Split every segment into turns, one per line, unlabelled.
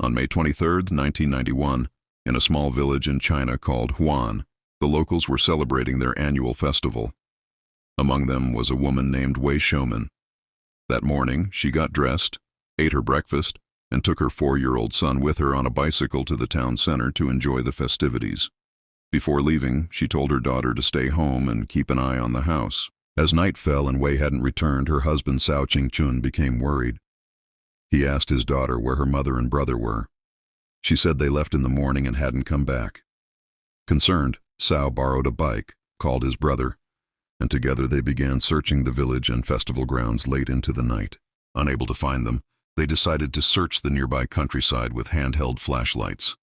On May 23, 1991, in a small village in China called Huan, the locals were celebrating their annual festival. Among them was a woman named Wei Shouman. That morning, she got dressed, ate her breakfast, and took her 4-year-old son with her on a bicycle to the town center to enjoy the festivities. Before leaving, she told her daughter to stay home and keep an eye on the house. As night fell and Wei hadn't returned, her husband Cao Qingchun became worried. He asked his daughter where her mother and brother were. She said they left in the morning and hadn't come back. Concerned, Cao borrowed a bike, called his brother, and together they began searching the village and festival grounds late into the night. Unable to find them, they decided to search the nearby countryside with handheld flashlights.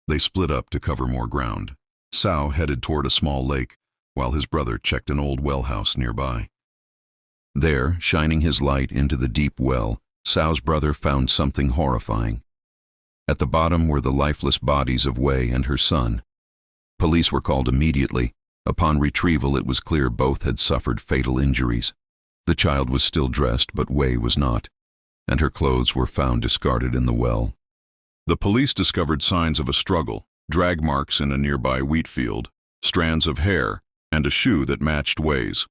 They split up to cover more ground. Cao headed toward a small lake, while his brother checked an old well house nearby. There, shining his light into the deep well, Cao's brother found something horrifying. At the bottom were the lifeless bodies of Wei and her son. Police were called immediately. Upon retrieval, it was clear both had suffered fatal injuries. The child was still dressed, but Wei was not, and her clothes were found discarded in the well. The police discovered signs of a struggle, drag marks in a nearby wheat field, strands of hair, and a shoe that matched Wei's.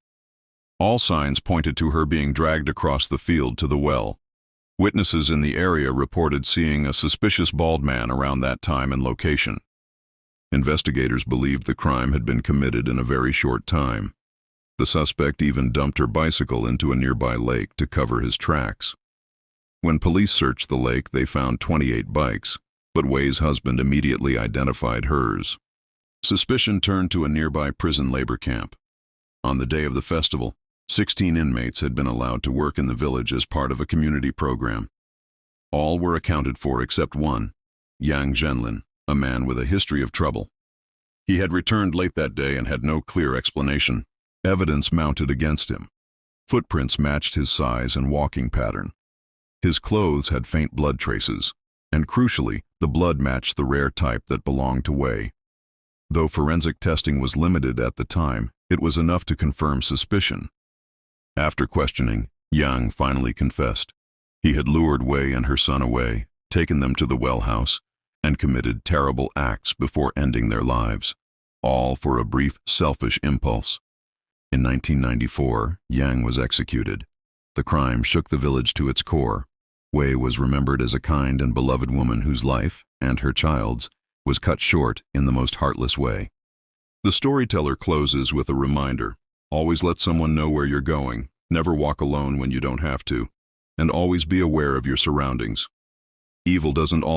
All signs pointed to her being dragged across the field to the well. Witnesses in the area reported seeing a suspicious bald man around that time and location. Investigators believed the crime had been committed in a very short time. The suspect even dumped her bicycle into a nearby lake to cover his tracks. When police searched the lake, they found 28 bikes, but Wei's husband immediately identified hers. Suspicion turned to a nearby prison labor camp. On the day of the festival, 16 inmates had been allowed to work in the village as part of a community program. All were accounted for except one, Yang Zhenlin, a man with a history of trouble. He had returned late that day and had no clear explanation. Evidence mounted against him. Footprints matched his size and walking pattern. His clothes had faint blood traces, and crucially, the blood matched the rare type that belonged to Wei. Though forensic testing was limited at the time, it was enough to confirm suspicion. After questioning, Yang finally confessed. He had lured Wei and her son away, taken them to the well house, and committed terrible acts before ending their lives, all for a brief, selfish impulse. In 1994, Yang was executed. The crime shook the village to its core. Wei was remembered as a kind and beloved woman whose life, and her child's, was cut short in the most heartless way. The storyteller closes with a reminder: always let someone know where you're going, never walk alone when you don't have to, and always be aware of your surroundings. Evil doesn't always